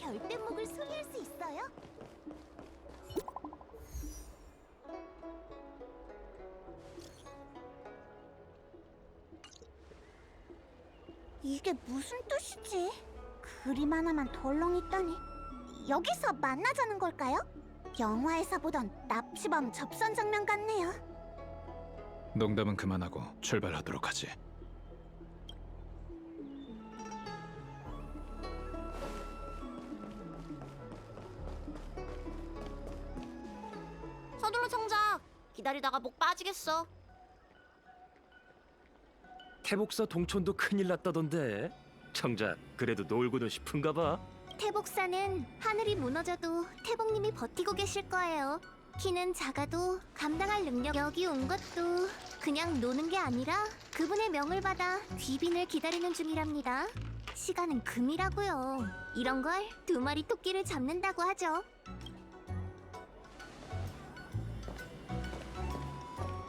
별대목을 소리할 수 있어요? 이게 무슨 뜻이지? 그림 하나만 덜렁 있다니. 여기서 만나자는 걸까요? 영화에서 보던 납치범 접선 장면 같네요. 농담은 그만하고 출발하도록 하지. 서둘러 정작. 기다리다가 목 빠지겠어. 태복사 동촌도 큰일 났다던데. 정작 그래도 놀고는 싶은가 봐. 태복사는 하늘이 무너져도 태복님이 버티고 계실 거예요. 키는 작아도 감당할 능력. 여기 온 것도 그냥 노는 게 아니라 그분의 명을 받아 귀빈을 기다리는 중이랍니다. 시간은 금이라고요. 이런 걸 2마리 토끼를 잡는다고 하죠.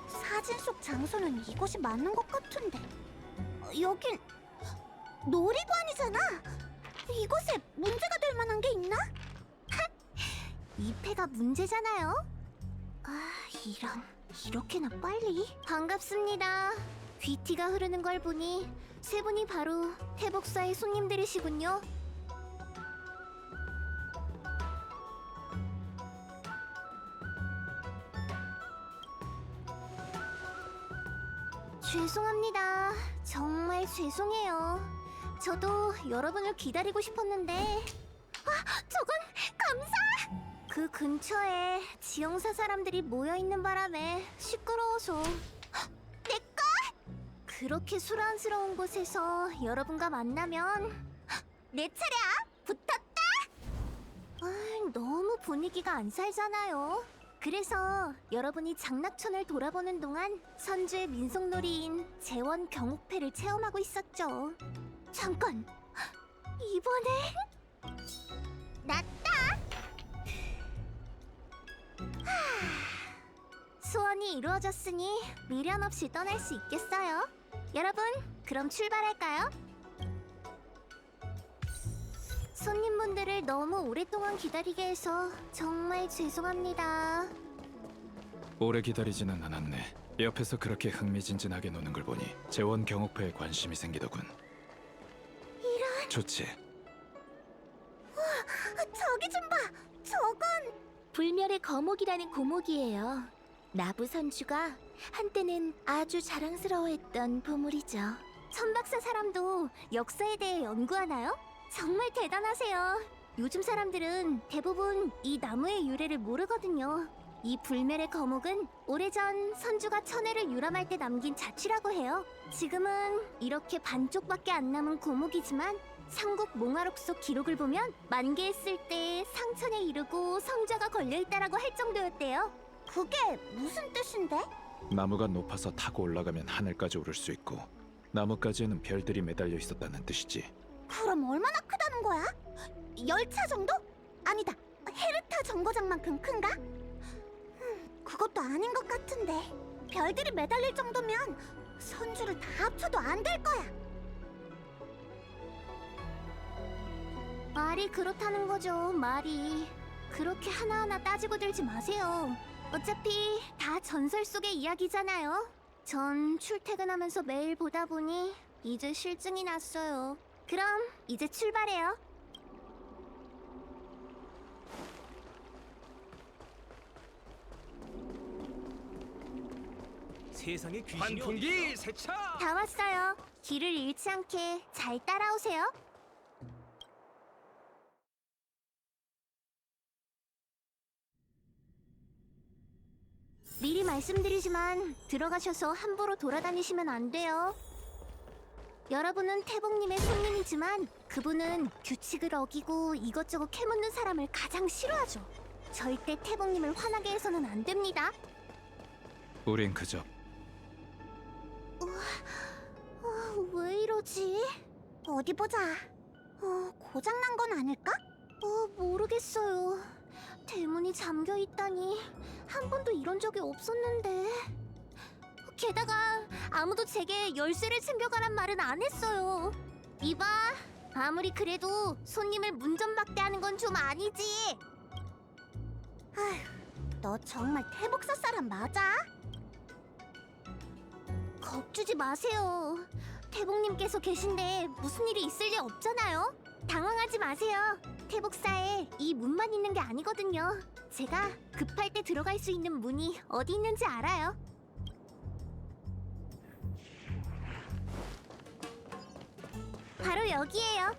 사진 속 장소는 이곳이 맞는 것 같은데. 여긴 놀이관이잖아. 이곳에 문제가 될 만한 게 있나? 이 패가 문제잖아요. 아, 이런. 이렇게나 빨리? 반갑습니다. 귀티가 흐르는 걸 보니 세 분이 바로 태복사의 손님들이시군요. 죄송합니다. 정말 죄송해요. 저도 여러분을 기다리고 싶었는데. 저건 감사! 그 근처에 지형사 사람들이 모여있는 바람에 시끄러워서. 내꺼! 그렇게 소란스러운 곳에서 여러분과 만나면 내 차례야! 붙었다! 너무 분위기가 안 살잖아요. 그래서 여러분이 장락천을 돌아보는 동안 선주의 민속놀이인 재원 경옥패를 체험하고 있었죠. 잠깐! 이번에 났다! 소원이 이루어졌으니 미련 없이 떠날 수 있겠어요. 여러분, 그럼 출발할까요? 손님분들을 너무 오랫동안 기다리게 해서 정말 죄송합니다. 오래 기다리지는 않았네. 옆에서 그렇게 흥미진진하게 노는 걸 보니 재원 경옥패에 관심이 생기더군. 이런... 좋지. 저기 좀 봐! 저건... 불멸의 거목이라는 고목이에요. 나부 선주가 한때는 아주 자랑스러워했던 보물이죠. 천박사 사람도 역사에 대해 연구하나요? 정말 대단하세요. 요즘 사람들은 대부분 이 나무의 유래를 모르거든요. 이 불멸의 거목은 오래전 선주가 천혜를 유람할 때 남긴 자취라고 해요. 지금은 이렇게 반쪽밖에 안 남은 고목이지만 삼국 몽화록 속 기록을 보면 만개했을 때 상천에 이르고 성좌가 걸려있다라고 할 정도였대요. 그게 무슨 뜻인데? 나무가 높아서 타고 올라가면 하늘까지 오를 수 있고 나뭇가지에는 별들이 매달려 있었다는 뜻이지. 그럼 얼마나 크다는 거야? 열차 정도? 아니다, 헤르타 정거장만큼 큰가? 그것도 아닌 것 같은데. 별들이 매달릴 정도면 선주를 다 합쳐도 안 될 거야. 말이 그렇다는 거죠, 말이. 그렇게 하나하나 따지고 들지 마세요. 어차피 다 전설 속의 이야기잖아요. 전 출퇴근하면서 매일 보다 보니 이제 실증이 났어요. 그럼 이제 출발해요. 세상에 귀신이 환풍기 세차! 다 왔어요. 길을 잃지 않게 잘 따라오세요. 미리 말씀드리지만 들어가셔서 함부로 돌아다니시면 안 돼요. 여러분은 태복님의 손님이지만 그분은 규칙을 어기고 이것저것 캐묻는 사람을 가장 싫어하죠. 절대 태복님을 화나게 해서는 안 됩니다. 우린 그저 왜 이러지? 어디 보자. 고장난 건 아닐까? 모르겠어요. 대문이 잠겨 있다니 한 번도 이런 적이 없었는데. 게다가 아무도 제게 열쇠를 챙겨가란 말은 안 했어요. 이봐, 아무리 그래도 손님을 문전박대하는 건 좀 아니지. 아휴, 너 정말 태복사 사람 맞아? 겁주지 마세요. 태복님께서 계신데 무슨 일이 있을 리 없잖아요. 당황하지 마세요. 태복사에 이 문만 있는 게 아니거든요. 제가 급할 때 들어갈 수 있는 문이 어디 있는지 알아요. 바로 여기에요.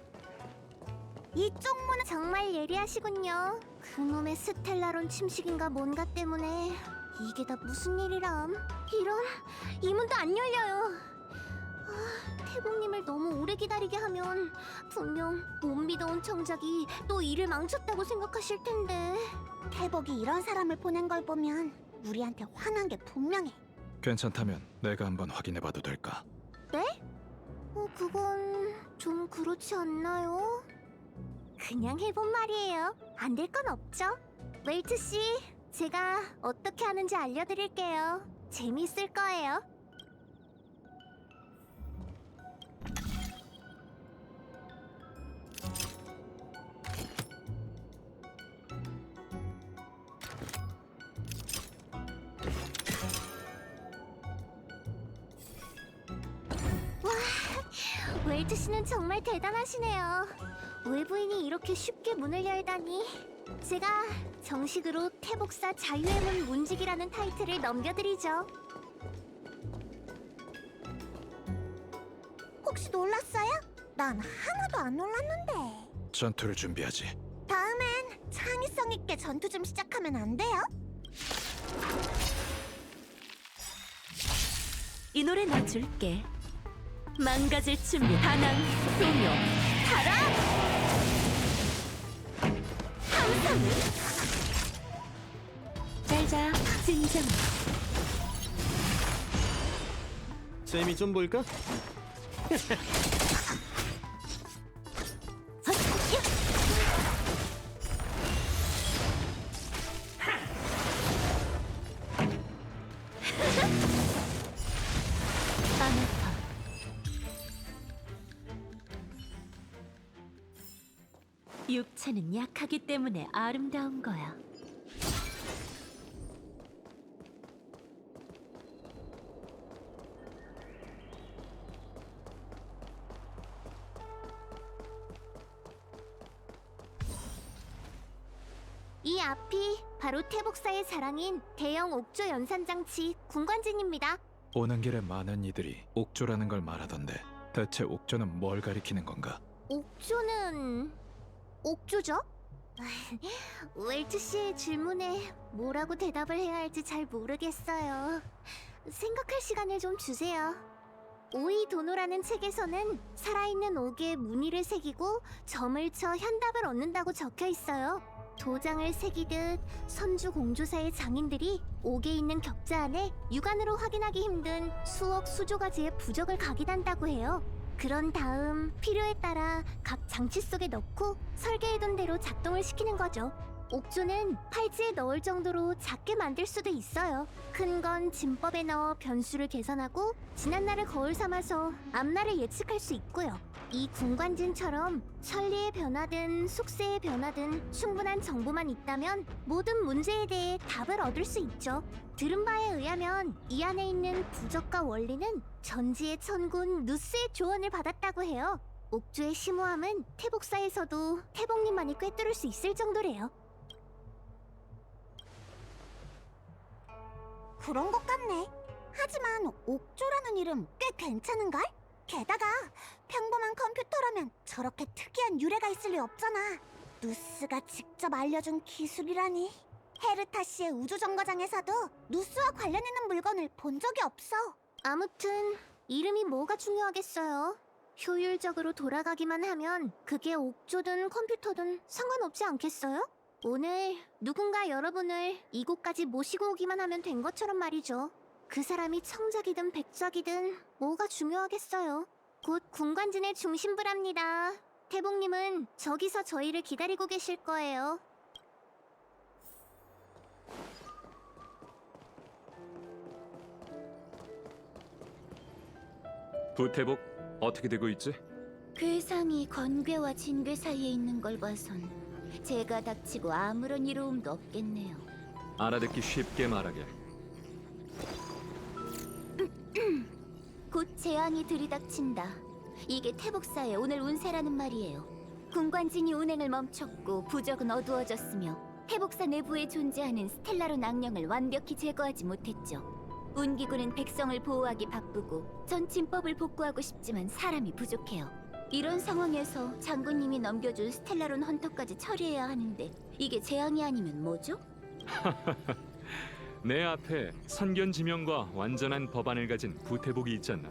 이쪽 문은 정말 예리하시군요. 그놈의 스텔라론 침식인가 뭔가 때문에 이게 다 무슨 일이람. 이런, 이 문도 안 열려요. 태복님을 너무 오래 기다리게 하면 분명 못 믿어온 청작이 또 일을 망쳤다고 생각하실 텐데. 태복이 이런 사람을 보낸 걸 보면 우리한테 화난 게 분명해. 괜찮다면 내가 한번 확인해봐도 될까? 네? 그건 좀 그렇지 않나요? 그냥 해본 말이에요. 안 될 건 없죠. 웰트 씨, 제가 어떻게 하는지 알려드릴게요. 재미있을 거예요. 웰트 씨는 정말 대단하시네요. 외부인이 이렇게 쉽게 문을 열다니. 제가 정식으로 태복사 자유의 문 문직이라는 타이틀을 넘겨드리죠. 혹시 놀랐어요? 난 하나도 안 놀랐는데. 전투를 준비하지. 다음엔 창의성 있게 전투 좀 시작하면 안 돼요? 이 노래 나 줄게. 망가질 준비 반항 소묘 타라. 항상 잘자 진정. 재미 좀 볼까? 육체는 약하기 때문에 아름다운 거야. 이 앞이 바로 태복사의 자랑인 대형 옥조 연산장치 군관진입니다. 오는 길에 많은 이들이 옥조라는 걸 말하던데 대체 옥조는 뭘 가리키는 건가? 옥조는... 옥조죠? 웰트 씨의 질문에 뭐라고 대답을 해야 할지 잘 모르겠어요. 생각할 시간을 좀 주세요. 오이도노라는 책에서는 살아있는 옥에 무늬를 새기고 점을 쳐 현답을 얻는다고 적혀 있어요. 도장을 새기듯 선주 공조사의 장인들이 옥에 있는 격자 안에 육안으로 확인하기 힘든 수억 수조 가지의 부적을 각인한다고 해요. 그런 다음 필요에 따라 각 장치 속에 넣고 설계해둔 대로 작동을 시키는 거죠. 옥조는 팔찌에 넣을 정도로 작게 만들 수도 있어요. 큰 건 진법에 넣어 변수를 계산하고 지난날을 거울 삼아서 앞날을 예측할 수 있고요. 이 군관진처럼 천리의 변화든 속세의 변화든 충분한 정보만 있다면 모든 문제에 대해 답을 얻을 수 있죠. 들은 바에 의하면 이 안에 있는 부적과 원리는 전지의 천군 누스의 조언을 받았다고 해요. 옥조의 심오함은 태복사에서도 태복님만이 꿰뚫을 수 있을 정도래요. 그런 것 같네. 하지만 옥조라는 이름 꽤 괜찮은걸? 게다가 평범한 컴퓨터라면 저렇게 특이한 유래가 있을 리 없잖아. 누스가 직접 알려준 기술이라니. 헤르타시의 우주정거장에서도 누스와 관련 있는 물건을 본 적이 없어. 아무튼 이름이 뭐가 중요하겠어요. 효율적으로 돌아가기만 하면 그게 옥조든 컴퓨터든 상관없지 않겠어요? 오늘 누군가 여러분을 이곳까지 모시고 오기만 하면 된 것처럼 말이죠. 그 사람이 청작이든 백작이든 뭐가 중요하겠어요. 곧 군관진의 중심부랍니다. 태복님은 저기서 저희를 기다리고 계실 거예요. 부태복 어떻게 되고 있지? 괴상이 건괴와 진괴 사이에 있는 걸 봐선 제가 닥치고 아무런 이로움도 없겠네요. 알아듣기 쉽게 말하게. 곧 재앙이 들이닥친다. 이게 태복사의 오늘 운세라는 말이에요. 군관진이 운행을 멈췄고 부적은 어두워졌으며 태복사 내부에 존재하는 스텔라론 악령을 완벽히 제거하지 못했죠. 운기군은 백성을 보호하기 바쁘고 전침법을 복구하고 싶지만 사람이 부족해요. 이런 상황에서 장군님이 넘겨준 스텔라론 헌터까지 처리해야 하는데 이게 재앙이 아니면 뭐죠? 내 앞에 선견지명과 완전한 법안을 가진 부태복이 있잖아.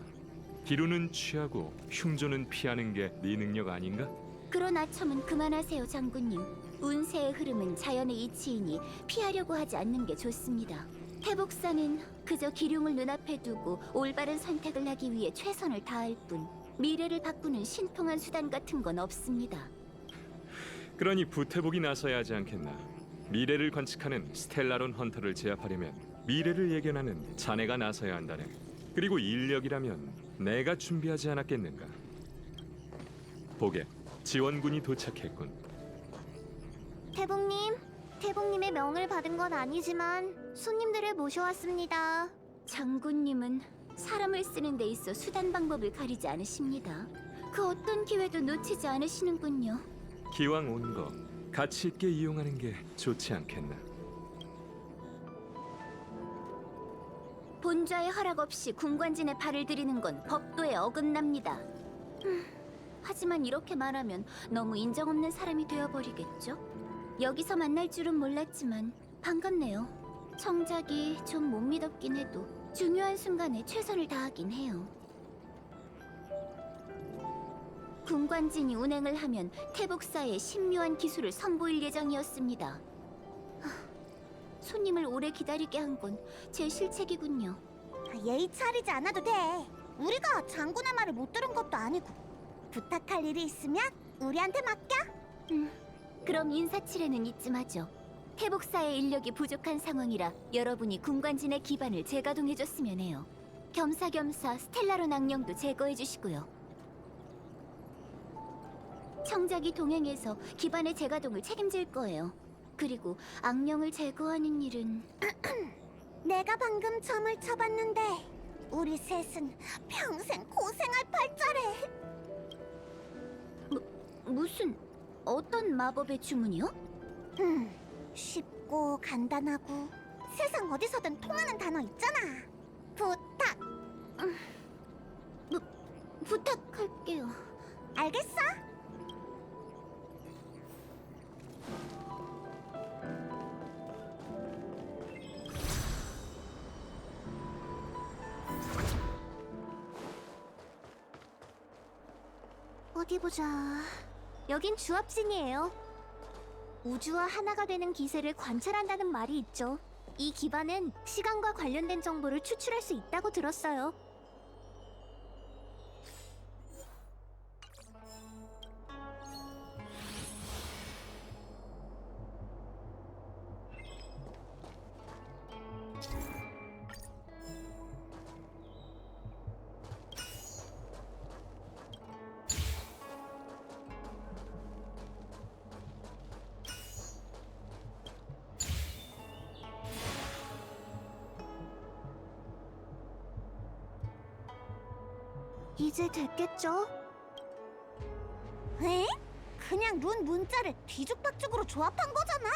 기루는 취하고 흉조는 피하는 게 네 능력 아닌가? 그런 아첨은 그만하세요, 장군님. 운세의 흐름은 자연의 이치이니 피하려고 하지 않는 게 좋습니다. 태복사는 그저 기륭을 눈앞에 두고 올바른 선택을 하기 위해 최선을 다할 뿐 미래를 바꾸는 신통한 수단 같은 건 없습니다. 그러니 부태복이 나서야 하지 않겠나. 미래를 관측하는 스텔라론 헌터를 제압하려면 미래를 예견하는 자네가 나서야 한다네. 그리고 인력이라면 내가 준비하지 않았겠는가. 보게, 지원군이 도착했군. 태복님의 명을 받은 건 아니지만 손님들을 모셔왔습니다. 장군님은 사람을 쓰는 데 있어 수단 방법을 가리지 않으십니다. 그 어떤 기회도 놓치지 않으시는군요. 기왕 온 거 가치 있게 이용하는 게 좋지 않겠나. 본좌의 허락 없이 군관진에 발을 들이는 건 법도에 어긋납니다. 하지만 이렇게 말하면 너무 인정 없는 사람이 되어버리겠죠? 여기서 만날 줄은 몰랐지만 반갑네요. 청작이 좀 못 믿었긴 해도 중요한 순간에 최선을 다하긴 해요. 군관진이 운행을 하면 태복사의 신묘한 기술을 선보일 예정이었습니다. 손님을 오래 기다리게 한 건 제 실책이군요. 예의 차리지 않아도 돼. 우리가 장군의 말을 못 들은 것도 아니고. 부탁할 일이 있으면 우리한테 맡겨. 그럼 인사치레는 이쯤하죠. 태복사의 인력이 부족한 상황이라 여러분이 군관진의 기반을 재가동해줬으면 해요. 겸사겸사 스텔라론 악령도 제거해주시고요. 청작이 동행해서 기반의 재가동을 책임질 거예요. 그리고 악령을 제거하는 일은 내가 방금 점을 쳐봤는데 우리 셋은 평생 고생할 팔자래. 무슨 어떤 마법의 주문이요? 쉽고 간단하고 세상 어디서든 통하는 단어 있잖아. 부탁. 부탁할게요. 알겠어? 어디 보자. 여긴 주합진이에요. 우주와 하나가 되는 기세를 관찰한다는 말이 있죠. 이 기반은 시간과 관련된 정보를 추출할 수 있다고 들었어요. 이제 됐겠죠? 에? 그냥 룬 문자를 뒤죽박죽으로 조합한 거잖아.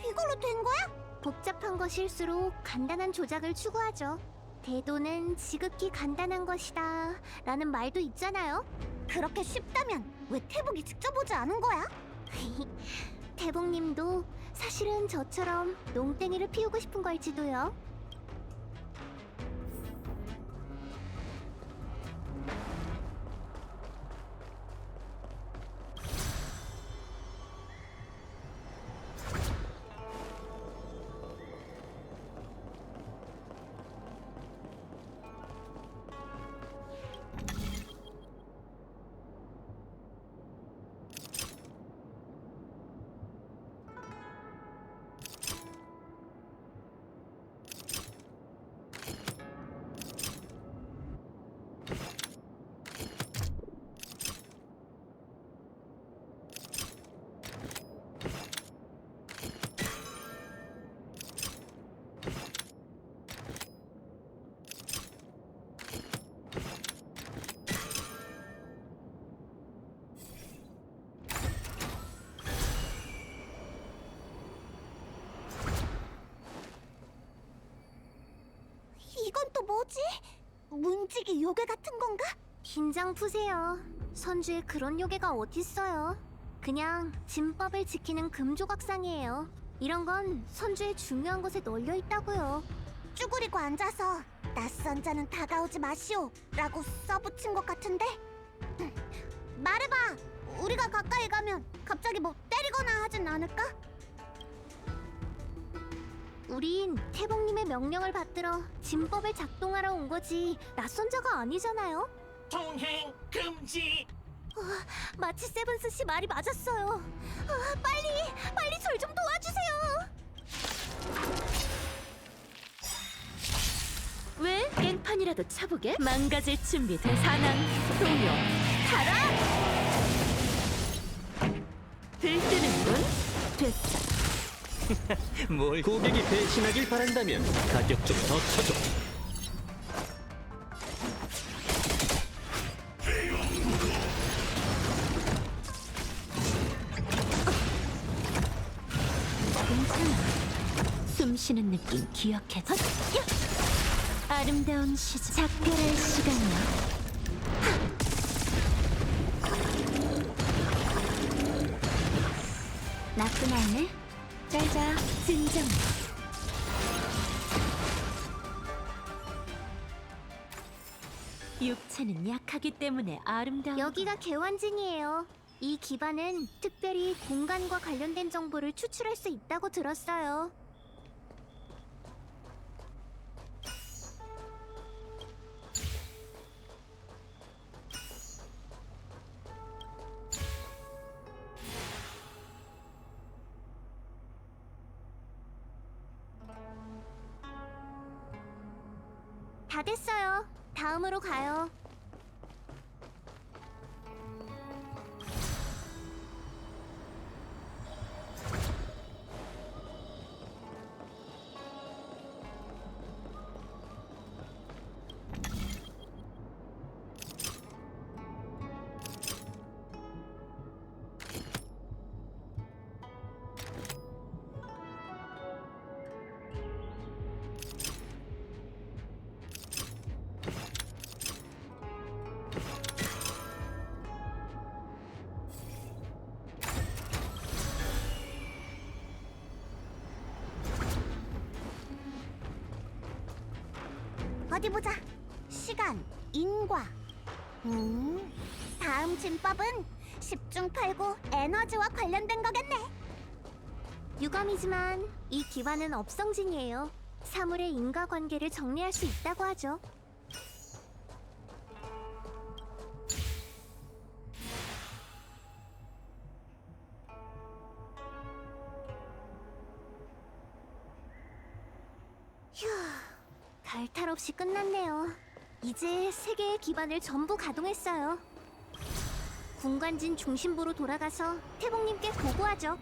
이걸로 된 거야? 복잡한 것일수록 간단한 조작을 추구하죠. 대도는 지극히 간단한 것이다 라는 말도 있잖아요. 그렇게 쉽다면 왜 태복이 직접 오지 않은 거야? 대복님도 사실은 저처럼 농땡이를 피우고 싶은 걸지도요. 뭐지? 문지기 요괴 같은 건가? 긴장 푸세요. 선주에 그런 요괴가 어딨어요. 그냥 진법을 지키는 금조각상이에요. 이런 건 선주의 중요한 곳에 널려 있다고요. 쭈그리고 앉아서 낯선 자는 다가오지 마시오 라고 써붙인 것 같은데? 말해봐! 우리가 가까이 가면 갑자기 뭐 때리거나 하진 않을까? 우린 태봉님의 명령을 받들어 진법을 작동하러 온 거지 낯선 자가 아니잖아요. 통행 금지. 마치 세븐스 씨 말이 맞았어요. 빨리 절 좀 도와주세요. 왜 깽판이라도 쳐보게? 망가질 준비 된 사난 동요 가라! 들뜨는군. 됐어. 뭘 고객이 배신하길 바란다면 가격 좀 더 쳐줘. 괜찮아. 숨 쉬는 느낌 기억해. 아름다운 시작. 작별할 시간이야. 나쁜 아이네. 잘자. 진정. 육체는 약하기 때문에 아름다운. 여기가 개환진이에요. 이 기반은 특별히 공간과 관련된 정보를 추출할 수 있다고 들었어요. 다 됐어요. 다음으로 가요. 어디 보자. 시간, 인과. 다음 진법은 10중 8구 에너지와 관련된 거겠네. 유감이지만 이 기반은 업성진이에요. 사물의 인과관계를 정리할 수 있다고 하죠. 휴, 갈탈 없이 끝났네요. 이제 세 개의 기반을 전부 가동했어요. 군관진 중심부로 돌아가서 태봉님께 보고하죠.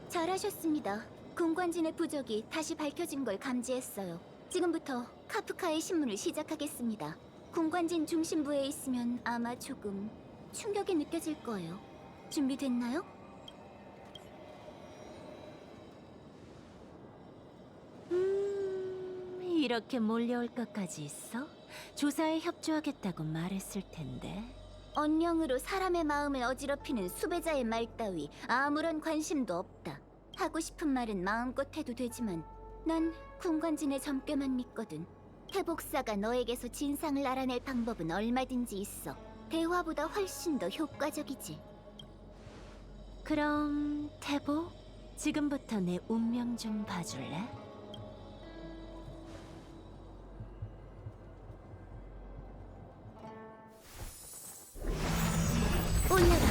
잘하셨습니다. 군관진의 부적이 다시 밝혀진 걸 감지했어요. 지금부터 카프카의 신문을 시작하겠습니다. 군관진 중심부에 있으면 아마 조금 충격이 느껴질 거예요. 준비됐나요? 이렇게 몰려올 것까지 있어? 조사에 협조하겠다고 말했을 텐데. 언령으로 사람의 마음을 어지럽히는 수배자의 말 따위 아무런 관심도 없다. 하고 싶은 말은 마음껏 해도 되지만 난 군관진의 점괘만 믿거든. 태복사가 너에게서 진상을 알아낼 방법은 얼마든지 있어. 대화보다 훨씬 더 효과적이지. 그럼 태보, 지금부터 내 운명 좀 봐줄래? 올려라.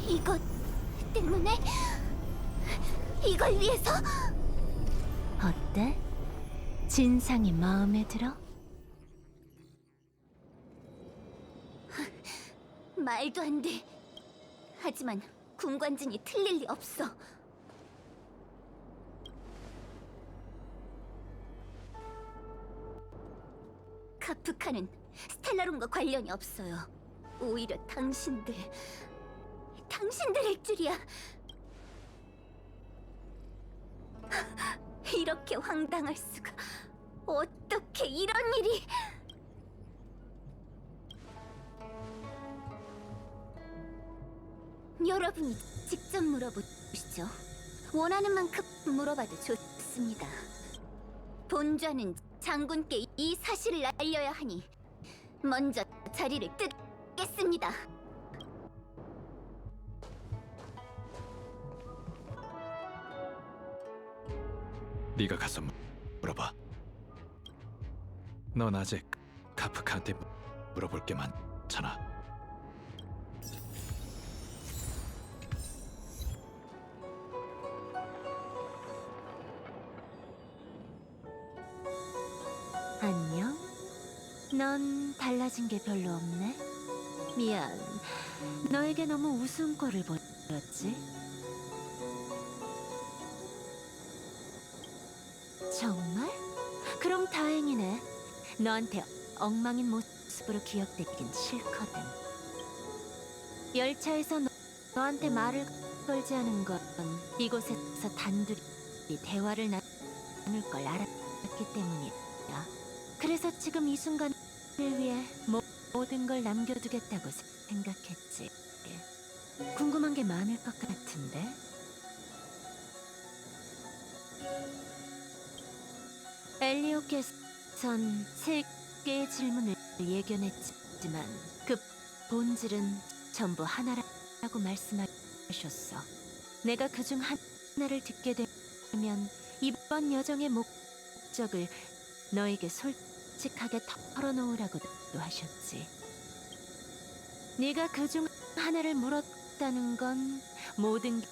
이것 때문에? 이걸 위해서? 어때? 진상이 마음에 들어? 말도 안 돼. 하지만 군관진이 틀릴 리 없어. 카프카는 스텔라론과 관련이 없어요. 오히려 당신들일 줄이야. 이렇게 황당할 수가. 어떻게 이런 일이... 여러분이 직접 물어보시죠. 원하는 만큼 물어봐도 좋습니다. 본좌는 장군께 이 사실을 알려야 하니 먼저 자리를 뜨겠습니다. 네가 가서 물어봐. 넌 아직 카프카한테 물어볼 게 많잖아. 안녕? 넌 달라진 게 별로 없네? 미안. 너에게 너무 웃음꼴을 보였지? 정말? 그럼 다행이네. 너한테 엉망인 모습으로 기억되긴 싫거든. 열차에서 너한테 말을 걸지 않은 건 이곳에서 단둘이 대화를 나눌 걸 알았기 때문이야. 그래서 지금 이 순간을 위해 모든 걸 남겨두겠다고 생각했지. 궁금한 게 많을 것 같은데? 엘리오께서는 3개의 질문을 예견했지만 그 본질은 전부 하나라고 말씀하셨어. 내가 그중 하나를 듣게 되면 이번 여정의 목적을 너에게 솔직하게 털어놓으라고도 하셨지. 네가 그중 하나를 물었다는 건 모든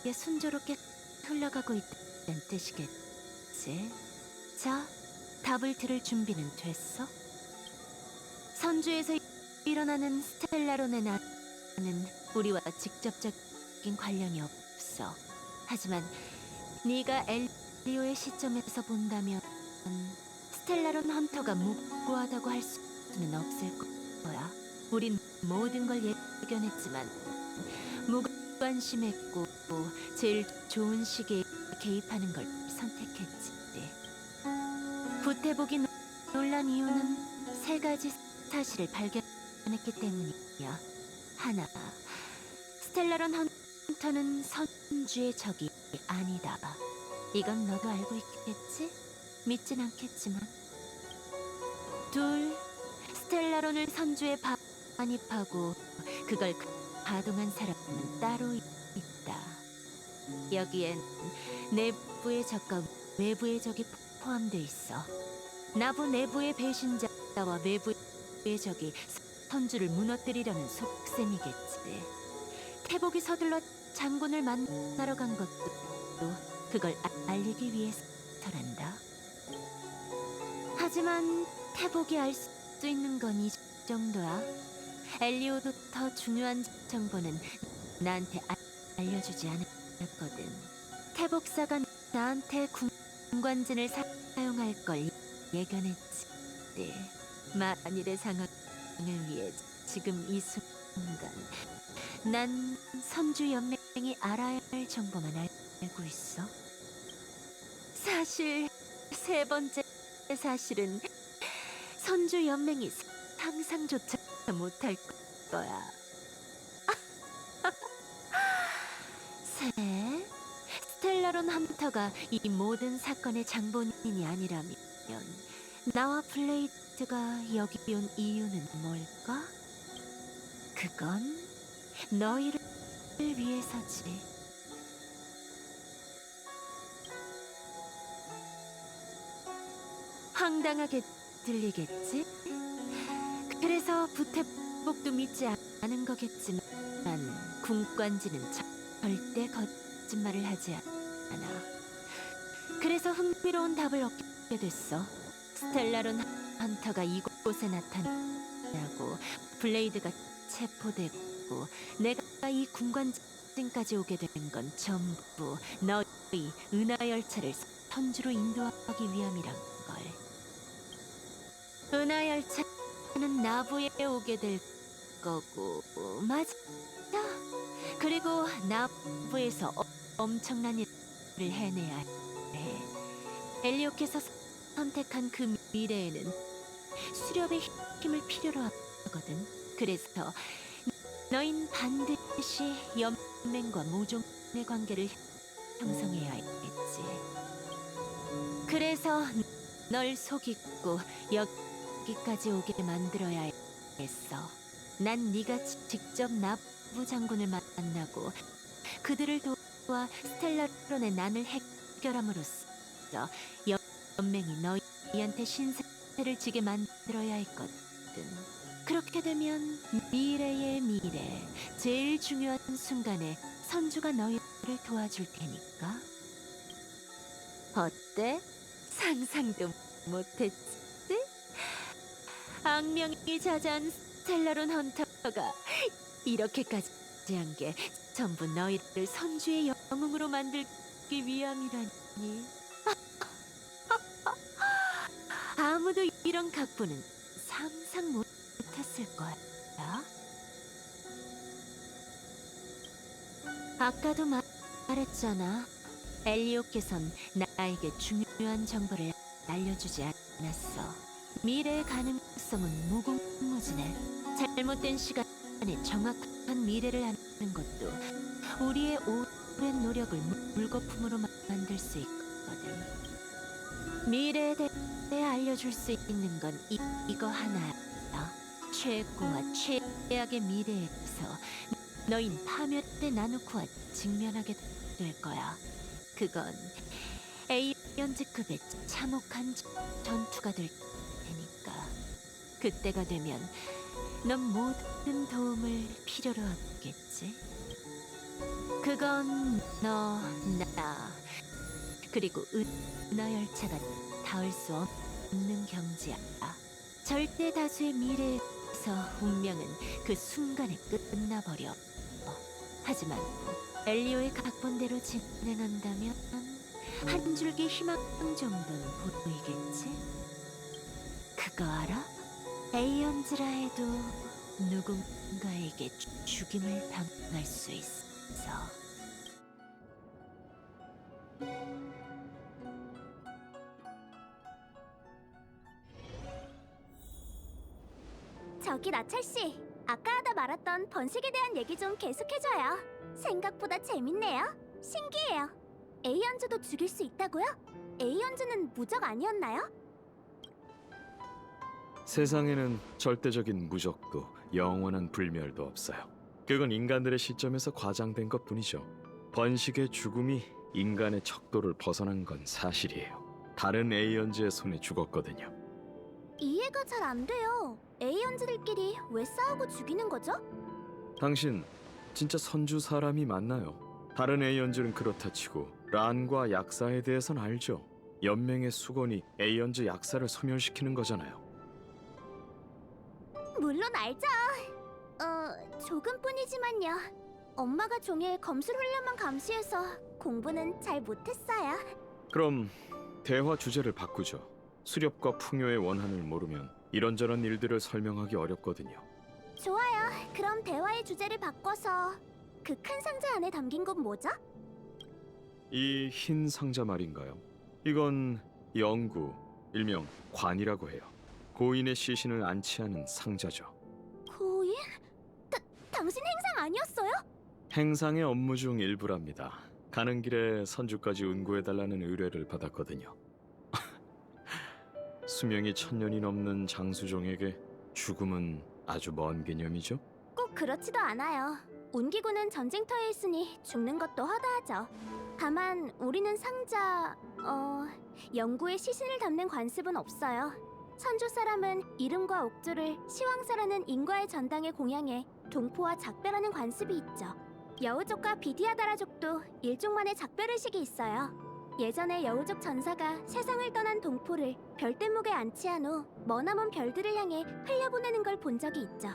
게 순조롭게 흘러가고 있다는 뜻이겠지. 자, 답을 들을 준비는 됐어? 선주에서 일어나는 스텔라론의 나는 우리와 직접적인 관련이 없어. 하지만 네가 엘리오의 시점에서 본다면 스텔라론 헌터가 무고하다고 할 수는 없을 거야. 우린 모든 걸 예견했지만 무관심했고 제일 좋은 시기에 개입하는 걸 선택했지. 부태복이 놀란 이유는 3가지 사실을 발견했기 때문이야. 하나, 스텔라론 헌터는 선주의 적이 아니다. 이건 너도 알고 있겠지? 믿진 않겠지만. 둘, 스텔라론을 선주에 반입하고 그걸 가동한 사람은 따로 있다. 여기엔 내부의 적과 외부의 적이 포함돼 있어. 나부 내부의 배신자와 외부의 적이 선주를 무너뜨리려는 속셈이겠지. 태복이 서둘러 장군을 만나러 간 것도 그걸 알리기 위해서란다. 하지만 태복이 알 수 있는 건 이 정도야. 엘리오도 더 중요한 정보는 나한테 알려주지 않았거든. 태복사가 나한테 군관진을 사용할 걸 예견했지. 만일의 상황을 위해 지금 이 순간 난 선주 연맹이 알아야 할 정보만 알고 있어. 사실 3번째 사실은 선주 연맹이 상상조차 못할 거야. 셋, 스텔라론 헌터가 이 모든 사건의 장본인이 아니라면 나와 블레이드가 여기 온 이유는 뭘까? 그건 너희를 위해서지. 황당하게 들리겠지? 그래서 부태복도 믿지 않은 거겠지만 군관지는 절대 거짓말을 하지 않아. 그래서 흥미로운 답을 얻게 됐어. 스텔라론 헌터가 이곳에 나타나고 블레이드가 체포되고 내가 이 군관증까지 오게 된 건 전부 너희 은하열차를 선주로 인도하기 위함이란 걸. 은하열차는 나부에 오게 될 거고 맞아. 그리고 나부에서 엄청난 일을 해내야 해. 엘리오께서 선택한 그 미래에는 수렵의 힘을 필요로 하거든. 그래서 너흰 반드시 연맹과 모종의 관계를 형성해야 했지. 그래서 널 속이고 여기까지 오게 만들어야 했어. 난 네가 직접 나부 장군을 만나고 그들을 도와 스텔라론의 난을 해결함으로써 연맹이 너희한테 신세를 지게 만들어야 했거든. 그렇게 되면 미래의 미래, 제일 중요한 순간에 선주가 너희를 도와줄 테니까. 어때? 상상도 못했지? 악명이 자자한 스텔라론 헌터가 이렇게까지 한 게 전부 너희를 선주의 영웅으로 만들기 위함이라니. 아무도 이런 각본은 상상 못했을 거야. 아까도 말했잖아. 엘리오께선 나에게 중요한 정보를 알려주지 않았어. 미래의 가능성은 무궁무진해. 잘못된 시간에 정확한 미래를 아는 것도 우리의 오랜 노력을 물거품으로 만들 수 있거든. 미래에 대해 알려줄 수 있는 건 이거 하나야. 최고와 최악의 미래에서 너흰 파멸의 나누쿠와 직면하게 될 거야. 그건 에이언즈급의 참혹한 전투가 될 테니까. 그때가 되면 넌 모든 도움을 필요로 하겠지. 그건 너, 나, 그리고 은하열차가 닿을 수 없는 경지야. 절대 다수의 미래에서 운명은 그 순간에 끝나버려. 하지만 엘리오의 각본대로 진행한다면 한 줄기 희망 정도는 보이겠지? 그거 알아? 에이언즈라 해도 누군가에게 죽임을 당할 수 있어. 저기 나철 씨, 아까 하다 말았던 번식에 대한 얘기 좀 계속해줘요. 생각보다 재밌네요. 신기해요. 에이언즈도 죽일 수 있다고요? 에이언즈는 무적 아니었나요? 세상에는 절대적인 무적도 영원한 불멸도 없어요. 그건 인간들의 시점에서 과장된 것뿐이죠. 번식의 죽음이 인간의 척도를 벗어난 건 사실이에요. 다른 에이언즈의 손에 죽었거든요. 이해가 잘 안 돼요. 에이언즈들끼리 왜 싸우고 죽이는 거죠? 당신 진짜 선주 사람이 맞나요? 다른 에이언즈는 그렇다 치고 란과 약사에 대해선 알죠. 연맹의 수건이 에이언즈 약사를 소멸시키는 거잖아요. 물론 알죠. 조금뿐이지만요. 엄마가 종일 검술 훈련만 감시해서 공부는 잘 못했어요. 그럼 대화 주제를 바꾸죠. 수렵과 풍요의 원한을 모르면 이런저런 일들을 설명하기 어렵거든요. 좋아요. 그럼 대화의 주제를 바꿔서 그 큰 상자 안에 담긴 건 뭐죠? 이 흰 상자 말인가요? 이건 영구, 일명 관이라고 해요. 고인의 시신을 안치하는 상자죠. 고인? 당신 행상 아니었어요? 행상의 업무 중 일부랍니다. 가는 길에 선주까지 운구해달라는 의뢰를 받았거든요. 수명이 1000년이 넘는 장수종에게 죽음은 아주 먼 개념이죠? 꼭 그렇지도 않아요. 운기구는 전쟁터에 있으니 죽는 것도 허다하죠. 다만 우리는 상자... 영구의 시신을 담는 관습은 없어요. 선조 사람은 이름과 옥조를 시황사라는 인과의 전당에 공양해 동포와 작별하는 관습이 있죠. 여우족과 비디아다라족도 일종만의 작별의식이 있어요. 예전에 여우족 전사가 세상을 떠난 동포를 별대목에 안치한 후 머나먼 별들을 향해 흘려보내는 걸 본 적이 있죠.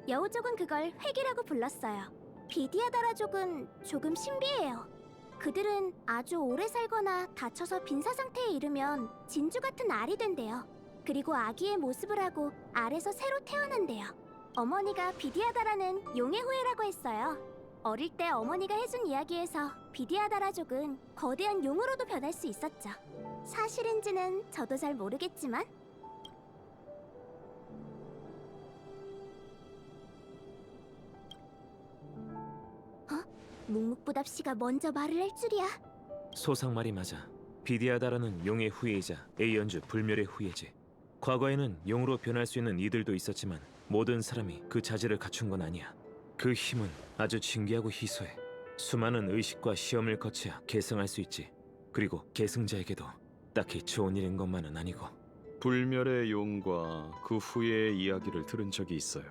여우족은 그걸 회기라고 불렀어요. 비디아다라족은 조금 신비해요. 그들은 아주 오래 살거나 다쳐서 빈사 상태에 이르면 진주 같은 알이 된대요. 그리고 아기의 모습을 하고 알에서 새로 태어난대요. 어머니가 비디아다라는 용의 후예라고 했어요. 어릴 때 어머니가 해준 이야기에서 비디아다라족은 거대한 용으로도 변할 수 있었죠. 사실인지는 저도 잘 모르겠지만 묵묵부답 씨가 먼저 말을 할 줄이야. 소상 말이 맞아. 비디아다라는 용의 후예이자 에이언주 불멸의 후예지. 과거에는 용으로 변할 수 있는 이들도 있었지만 모든 사람이 그 자질을 갖춘 건 아니야. 그 힘은 아주 신기하고 희소해. 수많은 의식과 시험을 거쳐야 계승할 수 있지. 그리고 계승자에게도 딱히 좋은 일인 것만은 아니고. 불멸의 용과 그 후예의 이야기를 들은 적이 있어요.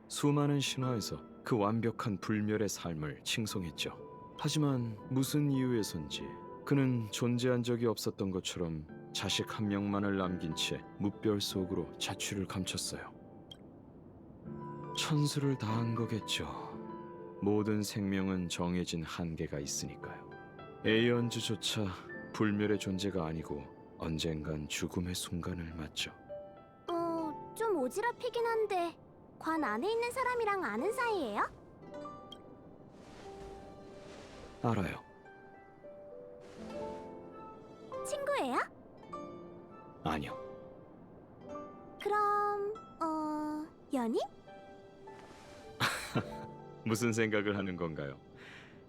수많은 신화에서 그 완벽한 불멸의 삶을 칭송했죠. 하지만 무슨 이유에선지 그는 존재한 적이 없었던 것처럼 자식 한 명만을 남긴 채 무별 속으로 자취를 감췄어요. 천수를 다한 거겠죠. 모든 생명은 정해진 한계가 있으니까요. 에이언즈조차 불멸의 존재가 아니고 언젠간 죽음의 순간을 맞죠. 좀 오지랖이긴 한데 관 안에 있는 사람이랑 아는 사이예요? 알아요. 친구예요? 아니요. 그럼 연인? 무슨 생각을 하는 건가요?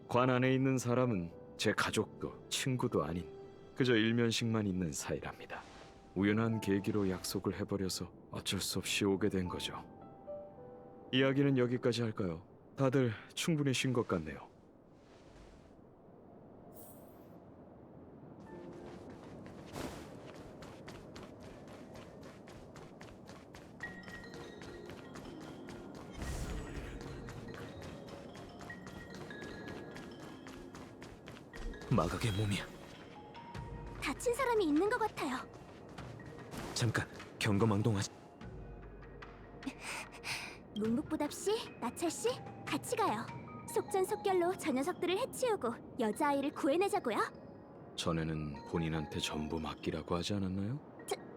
관 안에 있는 사람은 제 가족도 친구도 아닌 그저 일면식만 있는 사이랍니다. 우연한 계기로 약속을 해버려서 어쩔 수 없이 오게 된 거죠. 이야기는 여기까지 할까요? 다들 충분히 쉰 것 같네요. 마각의 몸이야. 다친 사람이 있는 것 같아요. 잠깐 경거망동하지. 묵묵부답 씨, 나철 씨, 같이 가요. 속전속결로 저 녀석들을 해치우고 여자아이를 구해내자고요. 전에는 본인한테 전부 맡기라고 하지 않았나요?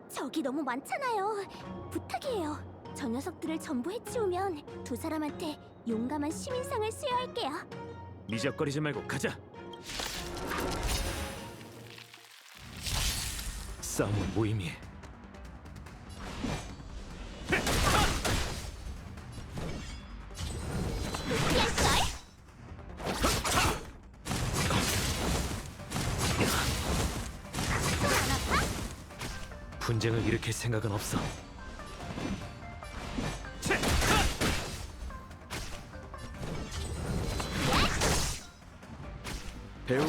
저기 너무 많잖아요. 부탁이에요. 저 녀석들을 전부 해치우면 두 사람한테 용감한 시민상을 수여할게요. 미적거리지 말고 가자. 싸움은 무의미해. 분쟁을 일으킬 생각은 없어. 배우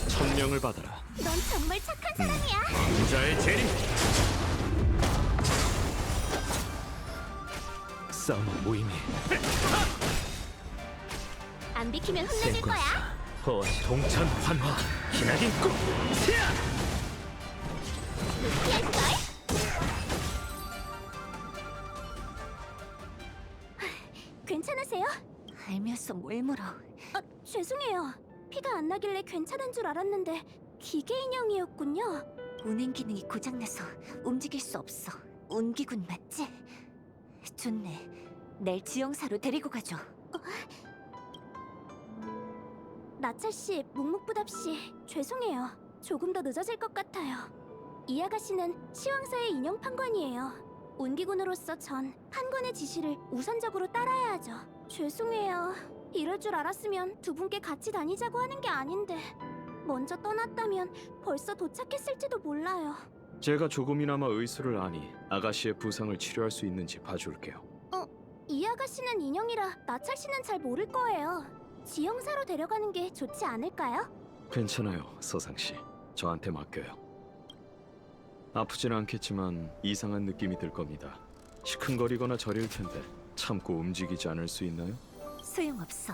천명을 받아라. 넌 정말 착한 사람이야. 부자의 재림. 싸움은 무의미해. 안 비키면 혼내줄 거야. 허 동천 환화 기나긴 꿈. 피할걸? 괜찮으세요? 알면서 뭘 물어. 죄송해요. 피가 안 나길래 괜찮은 줄 알았는데 기계 인형이었군요. 운행 기능이 고장나서 움직일 수 없어. 운기군 맞지? 좋네. 날 지형사로 데리고 가죠. 나철 씨, 묵묵부답 씨, 죄송해요. 조금 더 늦어질 것 같아요. 이 아가씨는 시황사의 인형 판관이에요. 운기군으로서 전 판관의 지시를 우선적으로 따라야 하죠. 죄송해요. 이럴 줄 알았으면 두 분께 같이 다니자고 하는 게 아닌데 먼저 떠났다면 벌써 도착했을지도 몰라요. 제가 조금이나마 의술을 아니 아가씨의 부상을 치료할 수 있는지 봐줄게요. 이 아가씨는 인형이라 나철 씨는 잘 모를 거예요. 지형사로 데려가는 게 좋지 않을까요? 괜찮아요, 서상씨. 저한테 맡겨요. 아프진 않겠지만 이상한 느낌이 들 겁니다. 시큰거리거나 저릴 텐데 참고 움직이지 않을 수 있나요? 소용없어.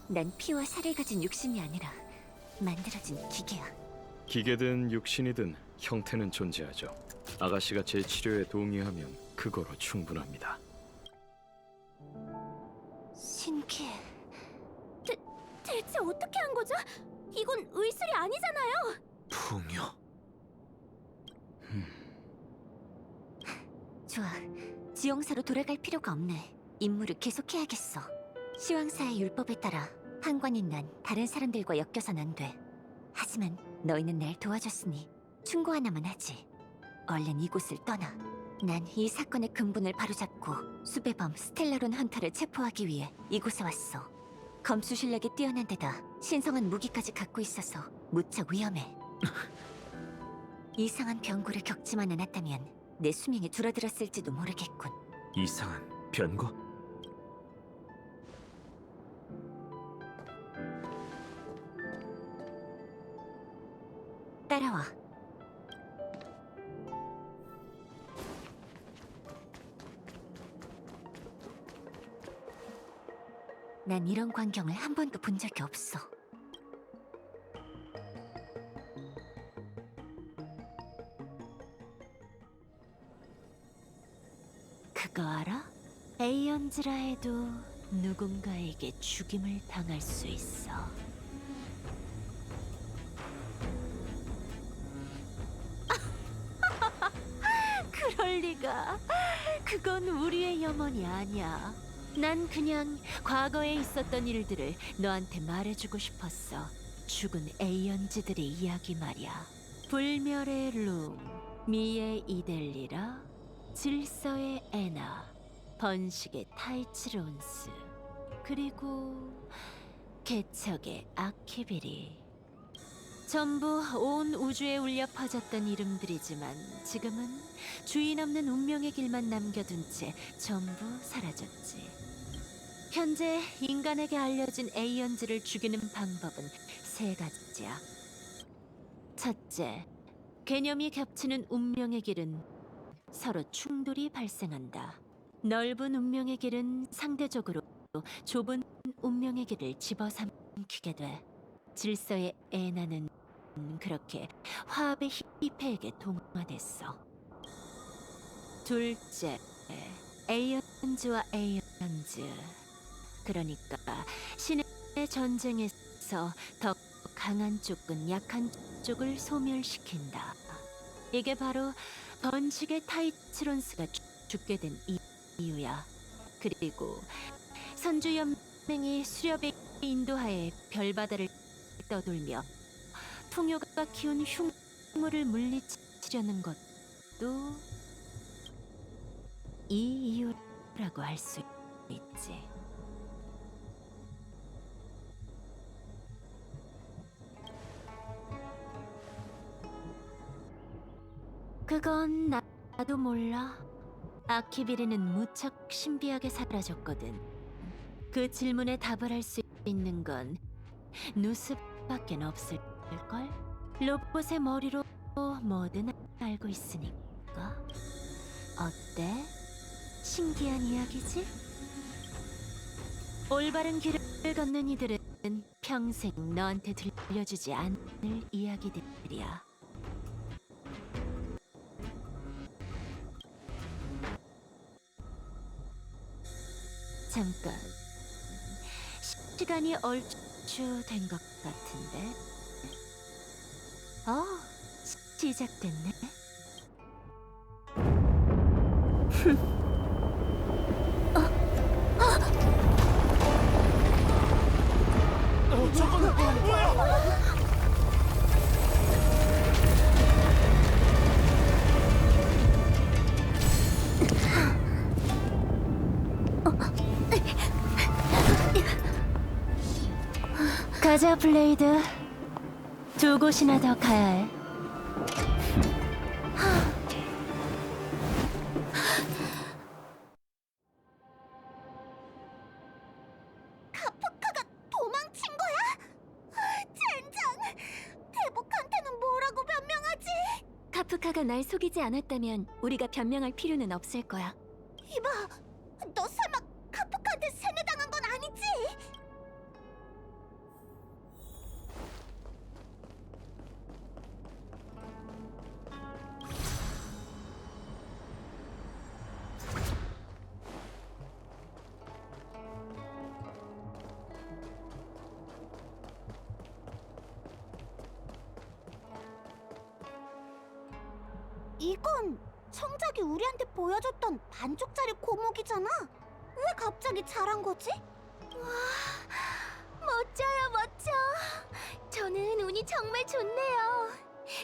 난 피와 살을 가진 육신이 아니라 만들어진 기계야. 기계든 육신이든 형태는 존재하죠. 아가씨가 제 치료에 동의하면 그거로 충분합니다. 신기해. 대체 어떻게 한 거죠? 이건 의술이 아니잖아요. 풍요. 좋아. 지용사로 돌아갈 필요가 없네. 임무를 계속해야겠어. 시황사의 율법에 따라 판관인 난 다른 사람들과 엮여선 안 돼. 하지만 너희는 날 도와줬으니 충고 하나만 하지. 얼른 이곳을 떠나. 난 이 사건의 근본을 바로잡고 수배범 스텔라론 헌터를 체포하기 위해 이곳에 왔어. 검수 실력이 뛰어난 데다 신성한 무기까지 갖고 있어서 무척 위험해. 이상한 병고를 겪지만 않았다면 내 수명이 줄어들었을지도 모르겠군. 이상한 변고? 따라와. 난 이런 광경을 한 번도 본 적이 없어. 그거 알아? 에이언즈라 해도 누군가에게 죽임을 당할 수 있어. 그럴 리가. 그건 우리의 염원이 아니야. 난 그냥 과거에 있었던 일들을 너한테 말해주고 싶었어. 죽은 에이언즈들의 이야기 말이야. 불멸의 룸, 미의 이델리라, 질서의 에나, 번식의 타이치론스, 그리고 개척의 아키비리. 전부 온 우주에 울려 퍼졌던 이름들이지만 지금은 주인 없는 운명의 길만 남겨둔 채 전부 사라졌지. 현재 인간에게 알려진 에이언즈를 죽이는 방법은 세 가지야. 첫째, 개념이 겹치는 운명의 길은 서로 충돌이 발생한다. 넓은 운명의 길은 상대적으로 좁은 운명의 길을 집어삼키게 돼. 질서의 에나는 그렇게 화합의 히페에게 동화됐어. 둘째, 에이언즈와 에이언즈. 그러니까 신의 전쟁에서 더 강한 쪽은 약한 쪽을 소멸시킨다. 이게 바로 번식의 타이치론스가 죽게 된 이유야. 그리고 선주연맹이 수렵의 인도하에 별바다를 떠돌며 풍요가 키운 흉물을 물리치려는 것도 이 이유라고 할 수 있지. 그건 나도 몰라. 아키비리는 무척 신비하게 사라졌거든. 그 질문에 답을 할 수 있는 건 누스밖엔 없을걸? 로봇의 머리로 뭐든 알고 있으니까. 어때? 신기한 이야기지? 올바른 길을 걷는 이들은 평생 너한테 들려주지 않을 이야기들이야. 잠깐, 시간이 얼추 된 것 같은데. 시작됐네. 가자, 블레이드. 두 곳이나 더 가야 해. 카프카가 도망친 거야? 젠장! 대복한테는 뭐라고 변명하지? 카프카가 날 속이지 않았다면 우리가 변명할 필요는 없을 거야. 이봐, 너 설마 카프카한테 세뇌당한 건 아니지? 이건 청작이 우리한테 보여줬던 반쪽짜리 고목이잖아. 왜 갑자기 자란 거지? 멋져요, 멋져. 저는 운이 정말 좋네요.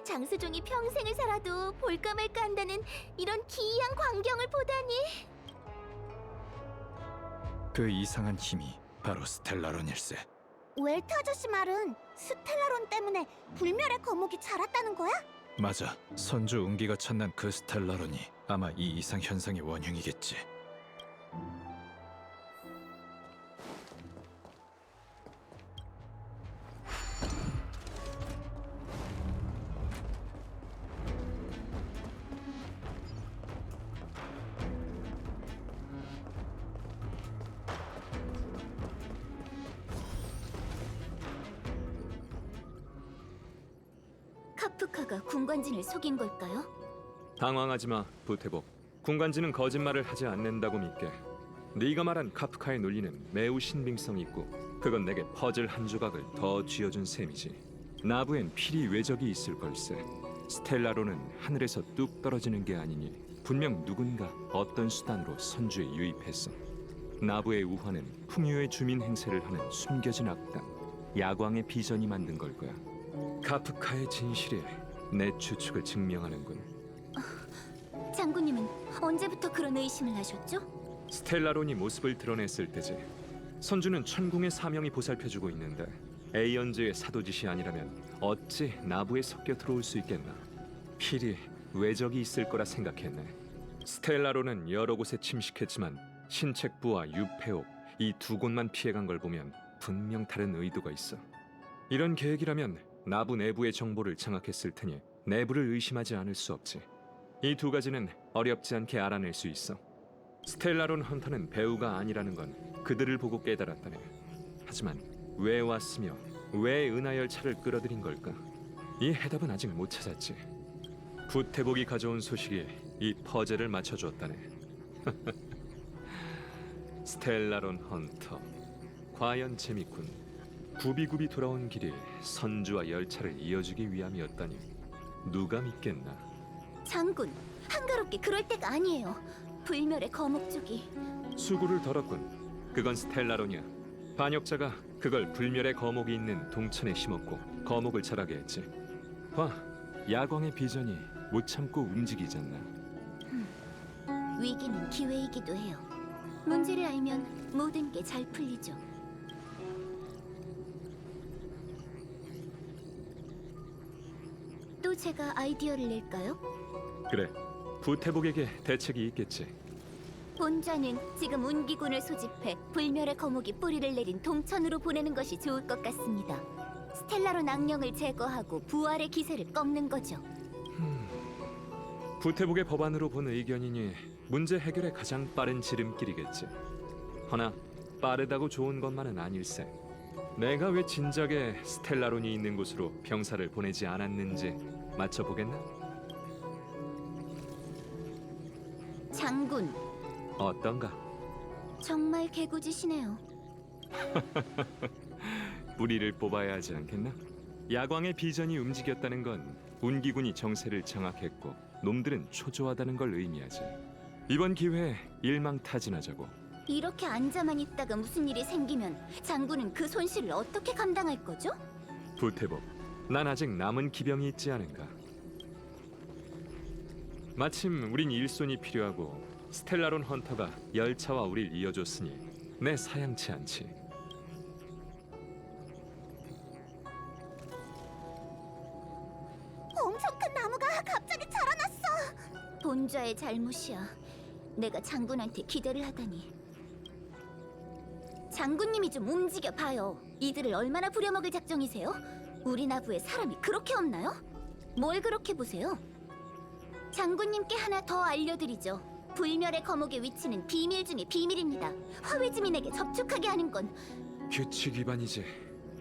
장수종이 평생을 살아도 볼까 말까 한다는 이런 기이한 광경을 보다니. 그 이상한 힘이 바로 스텔라론일세. 웰트 아저씨 말은 스텔라론 때문에 불멸의 거목이 자랐다는 거야? 맞아. 선주 운기가 찬난 그 스텔라론이 아마 이 이상 현상의 원흉이겠지. 카프카가 군관진을 속인 걸까요? 당황하지 마, 부태복. 군관지는 거짓말을 하지 않는다고 믿게. 네가 말한 카프카의 논리는 매우 신빙성 있고 그건 내게 퍼즐 한 조각을 더 쥐어준 셈이지. 나부엔 필히 외적이 있을 걸세. 스텔라로는 하늘에서 뚝 떨어지는 게 아니니 분명 누군가 어떤 수단으로 선주에 유입했어. 나부의 우화는 풍요의 주민 행세를 하는 숨겨진 악당 야광의 비전이 만든 걸 거야. 카프카의 진실이 내 추측을 증명하는군. 장군님은 언제부터 그런 의심을 하셨죠? 스텔라론이 모습을 드러냈을 때지. 선주는 천궁의 사명이 보살펴주고 있는데 에이언즈의 사도짓이 아니라면 어찌 나부에 섞여 들어올 수 있겠나. 필히 외적이 있을 거라 생각했네. 스텔라론은 여러 곳에 침식했지만 신책부와 유페옥 이 두 곳만 피해간 걸 보면 분명 다른 의도가 있어. 이런 계획이라면 나부 내부의 정보를 장악했을 테니 내부를 의심하지 않을 수 없지. 이 두 가지는 어렵지 않게 알아낼 수 있어. 스텔라론 헌터는 배우가 아니라는 건 그들을 보고 깨달았다네. 하지만 왜 왔으며 왜 은하열차를 끌어들인 걸까? 이 해답은 아직 못 찾았지. 부태복이 가져온 소식이 이 퍼즐을 맞춰주었다네. 스텔라론 헌터, 과연 재밌군. 굽이굽이 돌아온 길이 선주와 열차를 이어주기 위함이었다니 누가 믿겠나. 장군, 한가롭게 그럴 때가 아니에요. 불멸의 거목 쪽이. 수고를 덜었군. 그건 스텔라론이야. 반역자가 그걸 불멸의 거목이 있는 동천에 심었고 거목을 자라게 했지. 봐, 야광의 비전이 못 참고 움직이잖아. 위기는 기회이기도 해요. 문제를 알면 모든 게 잘 풀리죠. 또 제가 아이디어를 낼까요? 그래, 부태복에게 대책이 있겠지. 본좌는 지금 운기군을 소집해 불멸의 거목이 뿌리를 내린 동천으로 보내는 것이 좋을 것 같습니다. 스텔라론 악령을 제거하고 부활의 기세를 꺾는 거죠. 부태복의 법안으로 본 의견이니 문제 해결의 가장 빠른 지름길이겠지. 허나 빠르다고 좋은 것만은 아닐세. 내가 왜 진작에 스텔라론이 있는 곳으로 병사를 보내지 않았는지 맞춰보겠나? 장군, 어떤가? 정말 개구지시네요. 뿌리를 뽑아야 하지 않겠나? 야광의 비전이 움직였다는 건 운기군이 정세를 장악했고 놈들은 초조하다는 걸 의미하지. 이번 기회에 일망타진하자고. 이렇게 앉아만 있다가 무슨 일이 생기면 장군은 그 손실을 어떻게 감당할 거죠? 부태복, 난 아직 남은 기병이 있지 않은가? 마침 우린 일손이 필요하고 스텔라론 헌터가 열차와 우릴 이어줬으니 내 사양치 않지. 엄청 큰 나무가 갑자기 자라났어. 본좌의 잘못이야. 내가 장군한테 기대를 하다니. 장군님이 좀 움직여 봐요. 이들을 얼마나 부려먹을 작정이세요? 우리 나부에 사람이 그렇게 없나요? 뭘 그렇게 보세요? 장군님께 하나 더 알려드리죠. 불멸의 거목의 위치는 비밀 중의 비밀입니다. 화웨지민에게 접촉하게 하는 건 규칙 위반이지.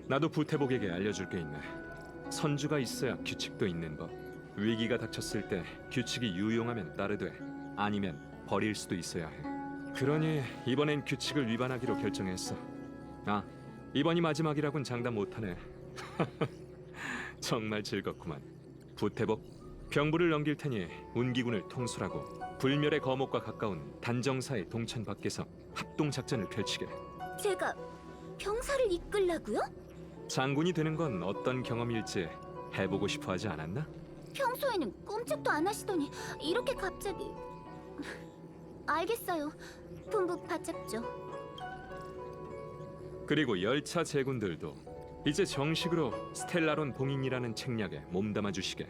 나도 부태복에게 알려줄 게 있네. 선주가 있어야 규칙도 있는 법. 위기가 닥쳤을 때 규칙이 유용하면 따르되 아니면 버릴 수도 있어야 해. 그러니 이번엔 규칙을 위반하기로 결정했어. 아, 이번이 마지막이라곤 장담 못하네. 정말 즐겁구만. 부태복, 병부를 넘길 테니 운기군을 통솔하고 불멸의 거목과 가까운 단정사의 동천 밖에서 합동 작전을 펼치게. 제가 병사를 이끌라고요? 장군이 되는 건 어떤 경험일지 해보고 싶어 하지 않았나? 평소에는 꼼짝도 안 하시더니 이렇게 갑자기... 알겠어요. 분부 바짝죠. 그리고 열차 제군들도 이제 정식으로 스텔라론 봉인이라는 책략에 몸담아 주시게.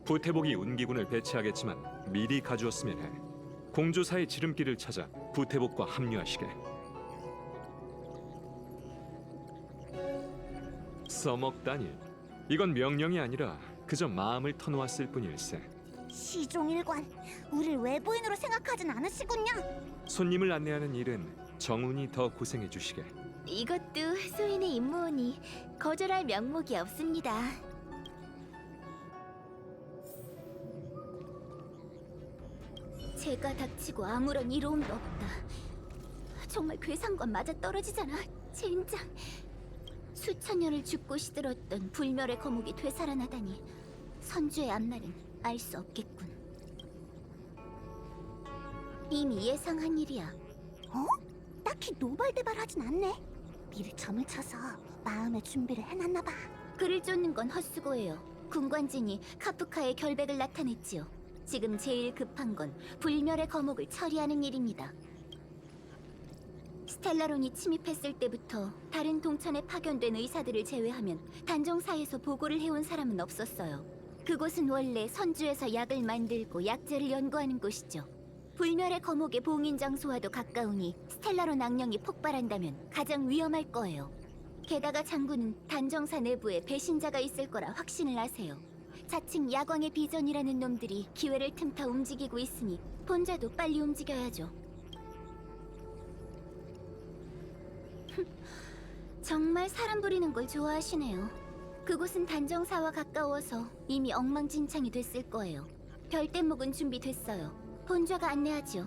부태복이 운기군을 배치하겠지만 미리 가주었으면 해. 공조사의 지름길을 찾아 부태복과 합류하시게. 써먹다니. 이건 명령이 아니라 그저 마음을 터놓았을 뿐일세. 시종일관, 우릴 외부인으로 생각하진 않으시군요. 손님을 안내하는 일은 정운이 더 고생해 주시게. 이것도 소인의 임무오니 거절할 명목이 없습니다. 제가 닥치고 아무런 이로움도 없다. 정말 괴상과 맞아 떨어지잖아, 젠장. 수천 년을 죽고 시들었던 불멸의 거목이 되살아나다니 선주의 앞날은 알 수 없겠군. 이미 예상한 일이야. 어? 딱히 노발대발하진 않네. 미리 점을 쳐서 마음의 준비를 해놨나 봐. 그를 쫓는 건 헛수고예요. 군관진이 카프카의 결백을 나타냈지요. 지금 제일 급한 건 불멸의 거목을 처리하는 일입니다. 스텔라론이 침입했을 때부터 다른 동천에 파견된 의사들을 제외하면 단정사에서 보고를 해온 사람은 없었어요. 그곳은 원래 선주에서 약을 만들고 약재를 연구하는 곳이죠. 불멸의 거목의 봉인 장소와도 가까우니 스텔라론 악령이 폭발한다면 가장 위험할 거예요. 게다가 장군은 단정사 내부에 배신자가 있을 거라 확신을 하세요. 자칭 야광의 비전이라는 놈들이 기회를 틈타 움직이고 있으니 본자도 빨리 움직여야죠. 정말 사람 부리는 걸 좋아하시네요. 그곳은 단정사와 가까워서 이미 엉망진창이 됐을 거예요. 별대목은 준비됐어요. 본좌가 안내하지요.